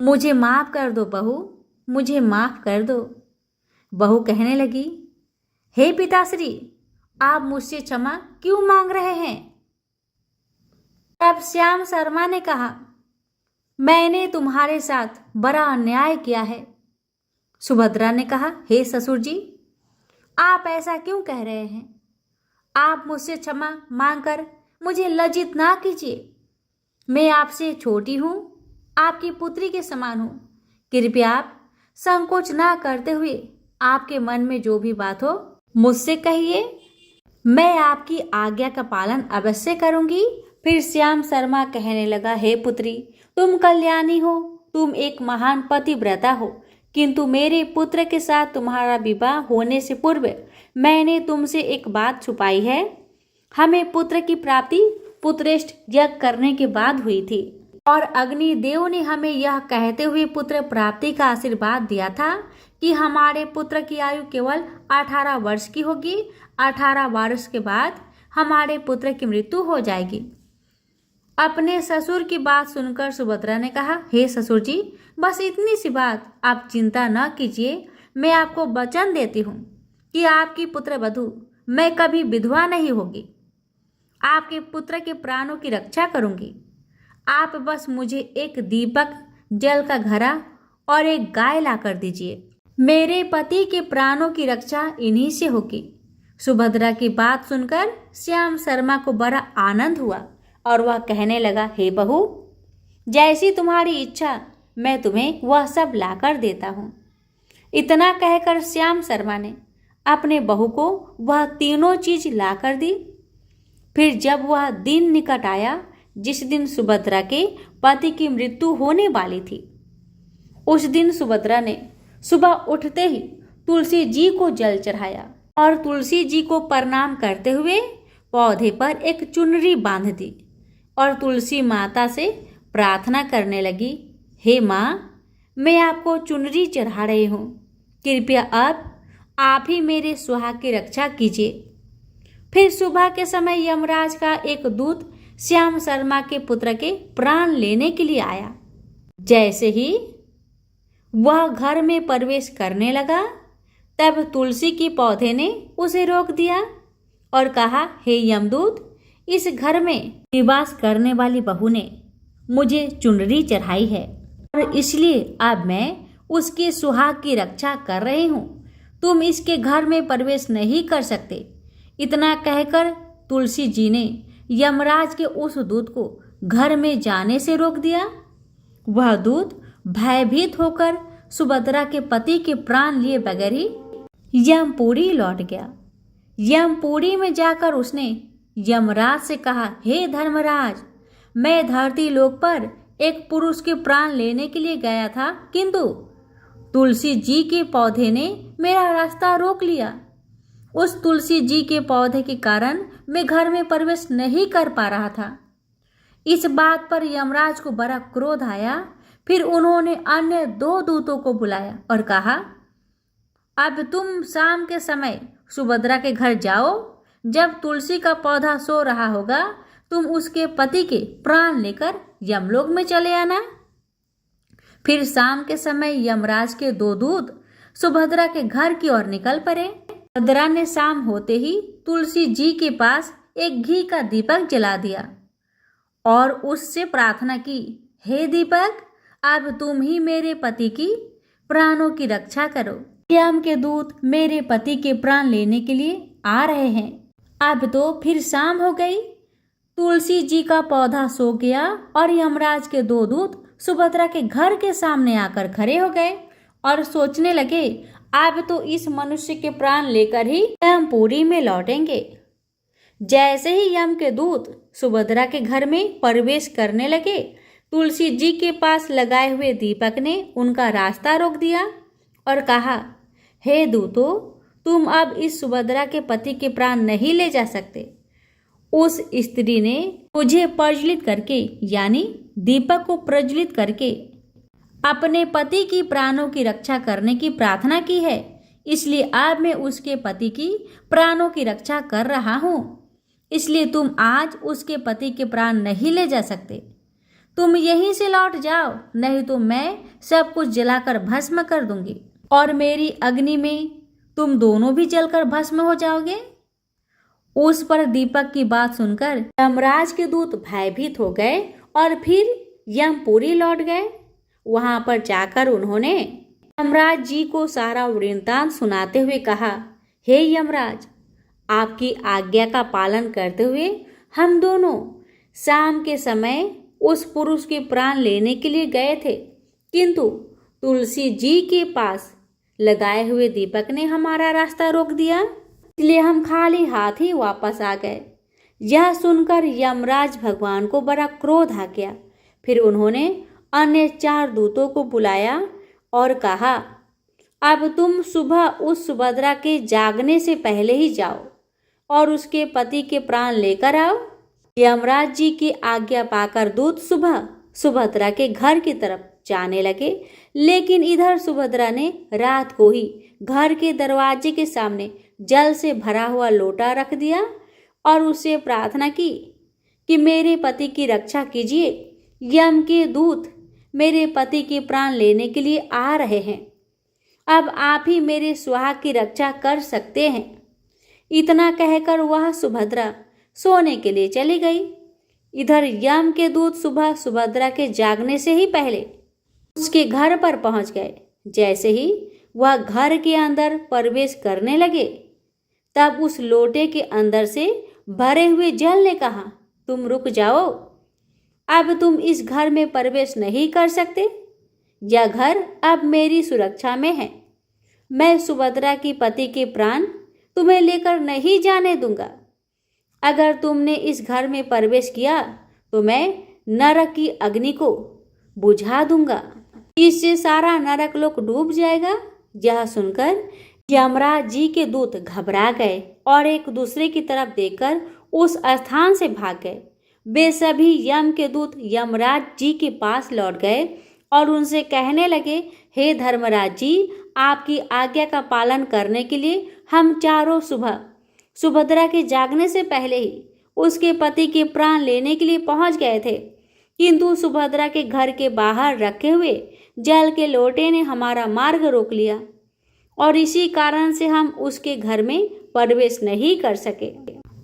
मुझे माफ कर दो, बहू, मुझे माफ कर दो। बहू कहने लगी, हे पिताश्री, आप मुझसे क्षमा क्यों मांग रहे हैं? तब श्याम शर्मा ने कहा, मैंने तुम्हारे साथ बड़ा अन्याय किया है। सुभद्रा ने कहा, हे ससुर जी, आप ऐसा क्यों कह रहे हैं? आप मुझसे क्षमा मांगकर मुझे लज्जित ना कीजिए। मैं आपसे छोटी हूँ, आपकी पुत्री के समान हूँ। कृपया आप संकोच ना करते हुए आपके मन में जो भी बात हो मुझसे कहिए। मैं आपकी आज्ञा का पालन अवश्य करूंगी। फिर श्याम शर्मा कहने लगा, हे पुत्री, तुम कल्याणी हो, तुम एक महान पतिव्रता हो, किंतु मेरे पुत्र के साथ तुम्हारा विवाह होने से पूर्व मैंने तुमसे एक बात छुपाई है। हमें पुत्र की प्राप्ति पुत्रेष्ठ यज्ञ करने के बाद हुई थी और अग्निदेव ने हमें यह कहते हुए पुत्र प्राप्ति का आशीर्वाद दिया था कि हमारे पुत्र की आयु केवल 18 वर्ष की होगी। 18 वर्ष के बाद हमारे पुत्र की मृत्यु हो जाएगी। अपने ससुर की बात सुनकर सुभद्रा ने कहा, हे ससुर जी, बस इतनी सी बात, आप चिंता न कीजिए। मैं आपको वचन देती हूँ कि आपकी पुत्रवधू मैं कभी विधवा नहीं होगी। आपके पुत्र के प्राणों की रक्षा करूंगी। आप बस मुझे एक दीपक, जल का घड़ा और एक गाय ला कर दीजिए। मेरे पति के प्राणों की रक्षा इन्हीं से होगी। सुभद्रा की बात सुनकर श्याम शर्मा को बड़ा आनंद हुआ और वह कहने लगा, हे बहू, जैसी तुम्हारी इच्छा, मैं तुम्हें वह सब लाकर देता हूँ। इतना कहकर श्याम शर्मा ने अपने बहू को वह तीनों चीज लाकर दी। फिर जब वह दिन निकट आया जिस दिन सुभद्रा के पति की मृत्यु होने वाली थी, उस दिन सुभद्रा ने सुबह उठते ही तुलसी जी को जल चढ़ाया और तुलसी जी को प्रणाम करते हुए पौधे पर एक चुनरी बांध दी और तुलसी माता से प्रार्थना करने लगी, हे माँ, मैं आपको चुनरी चढ़ा रही हूँ। कृपया अब आप ही मेरे सुहाग की रक्षा कीजिए। फिर सुबह के समय यमराज का एक दूत श्याम शर्मा के पुत्र के प्राण लेने के लिए आया। जैसे ही वह घर में प्रवेश करने लगा, तब तुलसी की पौधे ने उसे रोक दिया और कहा, हे यमदूत, इस घर में निवास करने वाली बहू ने मुझे चुनरी चढ़ाई है और इसलिए अब मैं उसके सुहाग की रक्षा कर रही हूँ। तुम इसके घर में प्रवेश नहीं कर सकते। इतना कहकर तुलसी जी ने यमराज के उस दूत को घर में जाने से रोक दिया। वह दूत भयभीत होकर सुभद्रा के पति के प्राण लिए बगैर ही यमपुरी लौट गया। यमपुरी में जाकर उसने यमराज से कहा, हे धर्मराज, मैं धरती लोक पर एक पुरुष के प्राण लेने के लिए गया था, किंतु तुलसी जी के पौधे ने मेरा रास्ता रोक लिया। उस तुलसी जी के पौधे के कारण मैं घर में प्रवेश नहीं कर पा रहा था। इस बात पर यमराज को बड़ा क्रोध आया। फिर उन्होंने अन्य 2 दूतों को बुलाया और कहा, अब तुम शाम के समय सुभद्रा के घर जाओ। जब तुलसी का पौधा सो रहा होगा, तुम उसके पति के प्राण लेकर यमलोक में चले आना। फिर शाम के समय यमराज के 2 दूत सुभद्रा के घर की ओर निकल पड़े। सुभद्रा ने शाम होते ही तुलसी जी के पास एक घी का दीपक जला दिया और उससे प्रार्थना की, हे दीपक, अब तुम ही मेरे पति की प्राणों की रक्षा करो। यम के दूत मेरे पति के प्राण लेने के लिए आ रहे हैं। अब तो फिर शाम हो गई। तुलसी जी का पौधा सो गया और यमराज के 2 दूत सुभद्रा के घर के सामने आकर खड़े हो गए और सोचने लगे, अब तो इस मनुष्य के प्राण लेकर ही यमपुरी में लौटेंगे। जैसे ही यम के दूत सुभद्रा के घर में प्रवेश करने लगे, तुलसी जी के पास लगाए हुए दीपक ने उनका रास्ता रोक दिया और कहा, हे दूतों, तुम अब इस सुभद्रा के पति के प्राण नहीं ले जा सकते। उस स्त्री ने मुझे प्रज्वलित करके, यानी दीपक को प्रज्वलित करके अपने पति की प्राणों की रक्षा करने की प्रार्थना की है, इसलिए अब मैं उसके पति की प्राणों की रक्षा कर रहा हूँ। इसलिए तुम आज उसके पति के प्राण नहीं ले जा सकते। तुम यहीं से लौट जाओ, नहीं तो मैं सब कुछ जलाकर भस्म कर दूंगी और मेरी अग्नि में तुम दोनों भी जलकर भस्म हो जाओगे। उस पर दीपक की बात सुनकर यमराज के दूत भयभीत हो गए और फिर यमपुरी लौट गए। वहां पर जाकर उन्होंने यमराज जी को सारा वृत्तांत सुनाते हुए कहा, हे यमराज, आपकी आज्ञा का पालन करते हुए हम दोनों शाम के समय उस पुरुष के प्राण लेने के लिए गए थे, किंतु तुलसी जी के पास लगाए हुए दीपक ने हमारा रास्ता रोक दिया, इसलिए हम खाली हाथ ही वापस आ गए। यह सुनकर यमराज भगवान को बड़ा क्रोध आ गया। फिर उन्होंने अन्य 4 दूतों को बुलाया और कहा, अब तुम सुबह उस सुभद्रा के जागने से पहले ही जाओ और उसके पति के प्राण लेकर आओ। यमराज जी की आज्ञा पाकर दूत सुबह सुभद्रा के घर की तरफ जाने लगे, लेकिन इधर सुभद्रा ने रात को ही घर के दरवाजे के सामने जल से भरा हुआ लोटा रख दिया और उससे प्रार्थना की कि मेरे पति की रक्षा कीजिए, यम के दूत मेरे पति के प्राण लेने के लिए आ रहे हैं, अब आप ही मेरे सुहाग की रक्षा कर सकते हैं। इतना कहकर वह सुभद्रा सोने के लिए चली गई। इधर यम के दूत सुबह सुभद्रा के जागने से ही पहले उसके घर पर पहुंच गए। जैसे ही वह घर के अंदर प्रवेश करने लगे, तब उस लोटे के अंदर से भरे हुए जल ने कहा, तुम रुक जाओ, अब तुम इस घर में प्रवेश नहीं कर सकते। यह घर अब मेरी सुरक्षा में है। मैं सुभद्रा की पति के प्राण तुम्हें लेकर नहीं जाने दूंगा। अगर तुमने इस घर में प्रवेश किया तो मैं नरक की अग्नि को बुझा दूंगा, इससे सारा नरक लोक डूब जाएगा। यह सुनकर यमराज जी के दूत घबरा गए और एक दूसरे की तरफ देखकर उस स्थान से भाग गए। वे सभी यम के दूत यमराज जी के पास लौट गए और उनसे कहने लगे, हे धर्मराज जी, आपकी आज्ञा का पालन करने के लिए हम चारों सुबह सुभद्रा के जागने से पहले ही उसके पति के प्राण लेने के लिए पहुंच गए थे, किंतु सुभद्रा के घर के बाहर रखे हुए जल के लोटे ने हमारा मार्ग रोक लिया और इसी कारण से हम उसके घर में प्रवेश नहीं कर सके।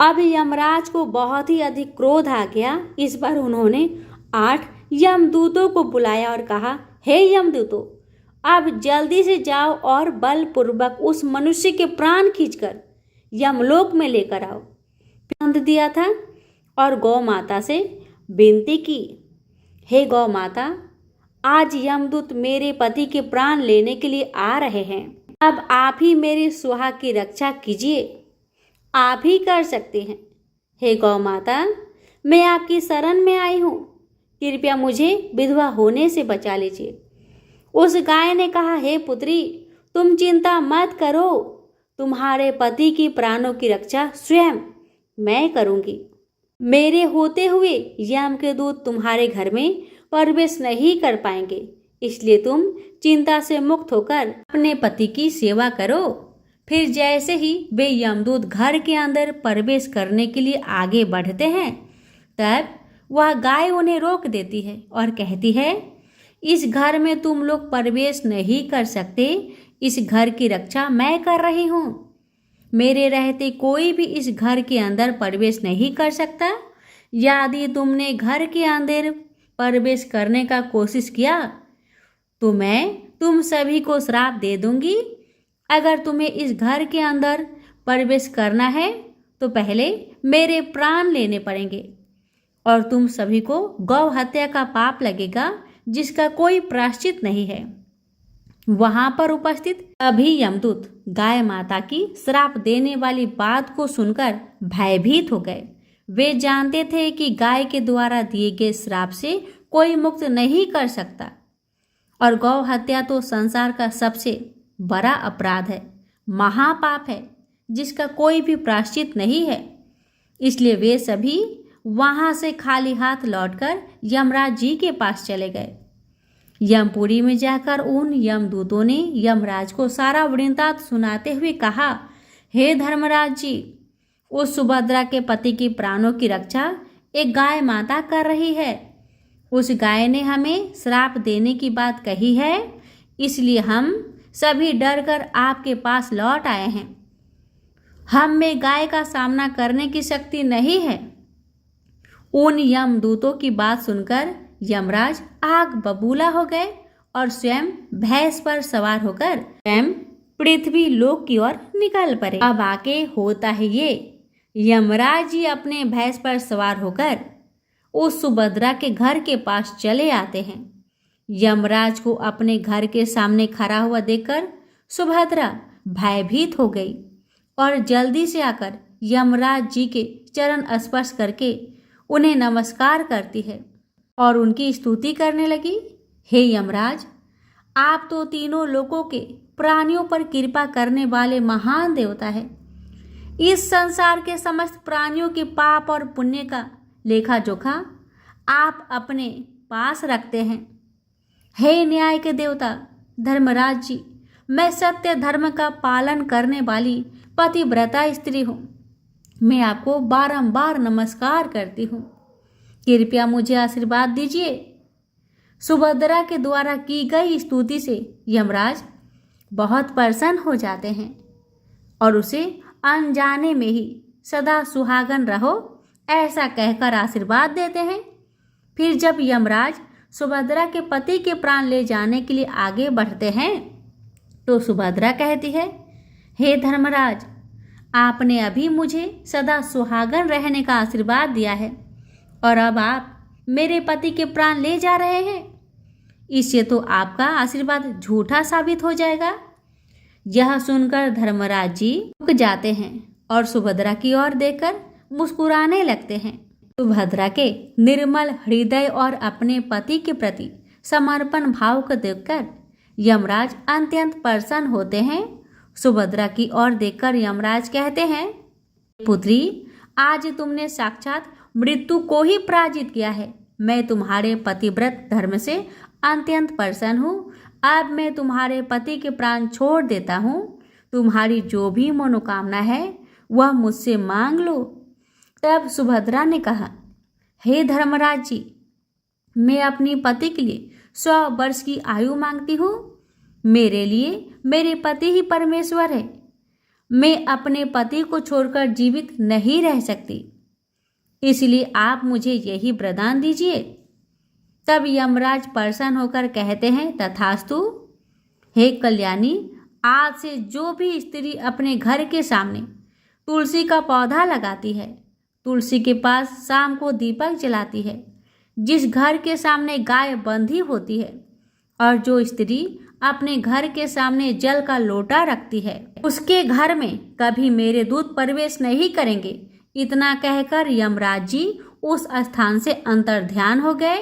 अब यमराज को बहुत ही अधिक क्रोध आ गया। इस बार उन्होंने 8 यमदूतों को बुलाया और कहा, हे यमदूतों, अब जल्दी से जाओ और बलपूर्वक उस मनुष्य के प्राण खींचकर यमलोक में लेकर आओ। अंत दिया था और गौ माता से विनती की, हे गौ माता, आज यमदूत मेरे पति के प्राण लेने के लिए आ रहे हैं, अब आप ही मेरे सुहाग की रक्षा कीजिए, आप ही कर सकते हैं। हे गौ माता, मैं आपकी शरण में आई हूँ, कृपया मुझे विधवा होने से बचा लीजिए। उस गाय ने कहा, हे पुत्री, तुम चिंता मत करो, तुम्हारे पति की प्राणों की रक्षा स्वयं मैं करूंगी। मेरे होते हुए यम के दूत तुम्हारे घर में प्रवेश नहीं कर पाएंगे, इसलिए तुम चिंता से मुक्त होकर अपने पति की सेवा करो। फिर जैसे ही वे यमदूत घर के अंदर प्रवेश करने के लिए आगे बढ़ते हैं, तब वह गाय उन्हें रोक देती है और कहती है, इस घर में तुम लोग प्रवेश नहीं कर सकते, इस घर की रक्षा मैं कर रही हूँ। मेरे रहते कोई भी इस घर के अंदर प्रवेश नहीं कर सकता। यदि तुमने घर के अंदर प्रवेश करने का कोशिश किया तो मैं तुम सभी को श्राप दे दूंगी। अगर तुम्हें इस घर के अंदर प्रवेश करना है तो पहले मेरे प्राण लेने पड़ेंगे और तुम सभी को गौ हत्या का पाप लगेगा, जिसका कोई प्रायश्चित नहीं है। वहां पर उपस्थित सभी यमदूत गाय माता की श्राप देने वाली बात को सुनकर भयभीत हो गए। वे जानते थे कि गाय के द्वारा दिए गए श्राप से कोई मुक्त नहीं कर सकता और गौ हत्या तो संसार का सबसे बड़ा अपराध है, महापाप है, जिसका कोई भी प्रायश्चित नहीं है। इसलिए वे सभी वहां से खाली हाथ लौटकर यमराज जी के पास चले गए। यमपुरी में जाकर उन यमदूतों ने यमराज को सारा वृत्तांत सुनाते हुए कहा, हे धर्मराज जी, उस सुभद्रा के पति की प्राणों की रक्षा एक गाय माता कर रही है। उस गाय ने हमें श्राप देने की बात कही है, इसलिए हम सभी डरकर आपके पास लौट आए हैं। हम में गाय का सामना करने की शक्ति नहीं है। उन यमदूतों की बात सुनकर यमराज आग बबूला हो गए और स्वयं भैंस पर सवार होकर स्वयं पृथ्वी लोक की ओर निकल पड़े। अब आके होता है ये, यमराज जी अपने भैंस पर सवार होकर उस सुभद्रा के घर के पास चले आते हैं। यमराज को अपने घर के सामने खड़ा हुआ देखकर सुभद्रा भयभीत हो गई और जल्दी से आकर यमराज जी के चरण स्पर्श करके उन्हें नमस्कार करती है और उनकी स्तुति करने लगी। हे यमराज, आप तो तीनों लोकों के प्राणियों पर कृपा करने वाले महान देवता है। इस संसार के समस्त प्राणियों के पाप और पुण्य का लेखा जोखा आप अपने पास रखते हैं। हे न्याय के देवता धर्मराज जी, मैं सत्य धर्म का पालन करने वाली पतिव्रता स्त्री हूँ। मैं आपको बारंबार नमस्कार करती हूँ। कृपया मुझे आशीर्वाद दीजिए। सुभद्रा के द्वारा की गई स्तुति से यमराज बहुत प्रसन्न हो जाते हैं और उसे अनजाने में ही सदा सुहागन रहो ऐसा कहकर आशीर्वाद देते हैं। फिर जब यमराज सुभद्रा के पति के प्राण ले जाने के लिए आगे बढ़ते हैं तो सुभद्रा कहती है, हे धर्मराज, आपने अभी मुझे सदा सुहागन रहने का आशीर्वाद दिया है और अब आप मेरे पति के प्राण ले जा रहे हैं। इससे तो आपका आशीर्वाद झूठा साबित हो जाएगा। यह सुनकर धर्मराज जी रुक जाते हैं और सुभद्रा की ओर देखकर मुस्कुराने लगते हैं। सुभद्रा के निर्मल हृदय और अपने पति के प्रति समर्पण भाव को देखकर यमराज अत्यंत प्रसन्न होते हैं। सुभद्रा की ओर देखकर यमराज कहते हैं, पुत्री, आज तुमने साक्षात मृत्यु को ही पराजित किया है। मैं तुम्हारे पतिव्रत धर्म से अत्यंत प्रसन्न हूँ। अब मैं तुम्हारे पति के प्राण छोड़ देता हूँ। तुम्हारी जो भी मनोकामना है वह मुझसे मांग लो। तब सुभद्रा ने कहा, हे धर्मराज जी, मैं अपनी पति के लिए 100 वर्ष की आयु मांगती हूँ। मेरे लिए मेरे पति ही परमेश्वर है। मैं अपने पति को छोड़कर जीवित नहीं रह सकती, इसलिए आप मुझे यही वरदान दीजिए। तब यमराज प्रसन्न होकर कहते हैं, तथास्तु। हे कल्याणी, आज से जो भी स्त्री अपने घर के सामने तुलसी का पौधा लगाती है, तुलसी के पास शाम को दीपक जलाती है, जिस घर के सामने गाय बंधी होती है और जो स्त्री अपने घर के सामने जल का लोटा रखती है, उसके घर में कभी मेरे दूत प्रवेश नहीं करेंगे। इतना कहकर यमराज जी उस स्थान से अंतर्ध्यान हो गए।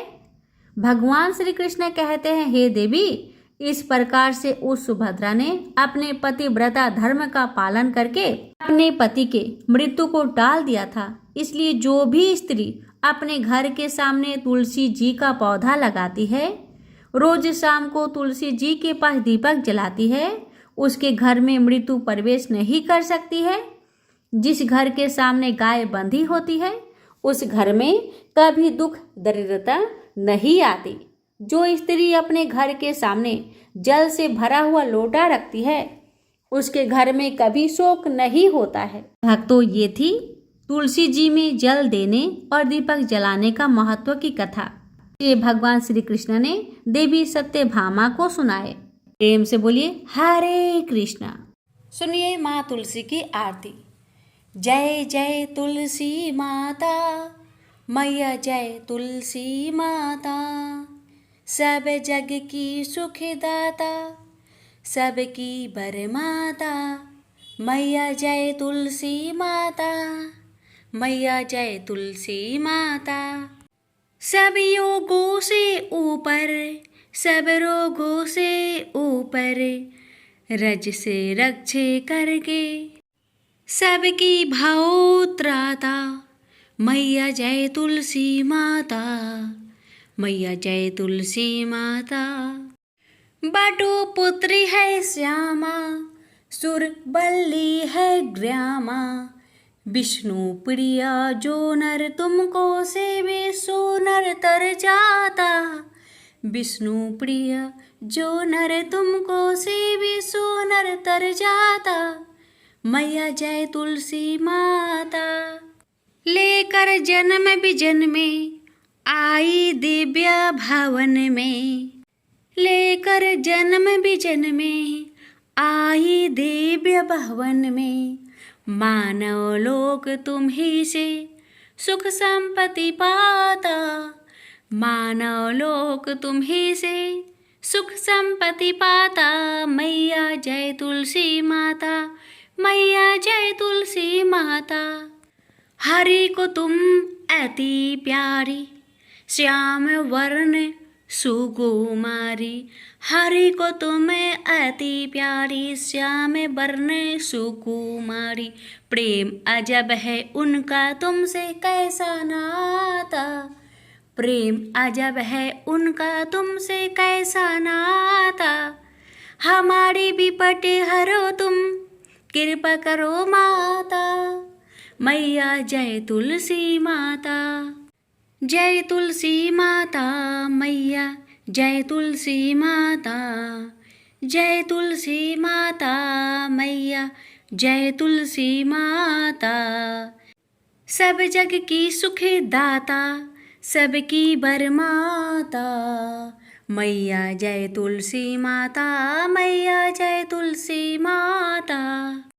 भगवान श्री कृष्ण कहते हैं, हे देवी, इस प्रकार से उस सुभद्रा ने अपने पतिव्रता धर्म का पालन करके अपने पति के मृत्यु को टाल दिया था। इसलिए जो भी स्त्री अपने घर के सामने तुलसी जी का पौधा लगाती है, रोज शाम को तुलसी जी के पास दीपक जलाती है, उसके घर में मृत्यु प्रवेश नहीं कर सकती है। जिस घर के सामने गाय बंधी होती है, उस घर में कभी दुख दरिद्रता नहीं आती। जो स्त्री अपने घर के सामने जल से भरा हुआ लोटा रखती है, उसके घर में कभी शोक नहीं होता है। भक्तों, ये थी तुलसी जी में जल देने और दीपक जलाने का महत्व की कथा। ये भगवान श्री कृष्ण ने देवी सत्यभामा को सुनाए। प्रेम से बोलिए हरे कृष्णा। सुनिए माँ तुलसी की आरती। जय जय तुलसी माता, मैया जय तुलसी माता, सब जग की सुखदाता, सबकी बरमाता। मैया जय तुलसी माता, मैया जय तुलसी माता। सब योगों से ऊपर, सब रोगों से ऊपर, रज से रक्षे करके सबकी भावत्राता। मैया जय तुलसी माता, मैया जय तुलसी माता। बटु पुत्री है श्यामा, सुर बल्ली है ग्रामा, विष्णु प्रिया जो नर तुमको सेवे सो नर तर जाता। विष्णु प्रिया जो नर तुमको से भी सो नर तर जाता, मैया जय तुलसी माता। लेकर जन्म विजन्मे आई दिव्य भवन में, लेकर जन्म विजन्मे आई दिव्य भवन में। मानव लोक तुम ही से सुख संपत्ति पाता, मानव लोक तुम ही से सुख संपत्ति पाता। मैया जय तुलसी माता, मैया जय तुलसी माता। हरि को तुम अति प्यारी, श्याम वर्ण सुकुमारी। हरि को तुम अति प्यारी, श्याम वर्ण सुकुमारी। प्रेम अजब है उनका तुमसे कैसा नाता, प्रेम अजब है उनका तुमसे कैसा नाता। हमारी विपट हरो तुम, कृपा करो माता। मैया जय तुलसी माता, जय तुलसी माता। मैया जय तुलसी माता, जय तुलसी माता। मैया जय तुलसी माता। सब जग की सुख दाता, सबकी बरमाता। मैया जय तुलसी माता, मैया जय तुलसी माता।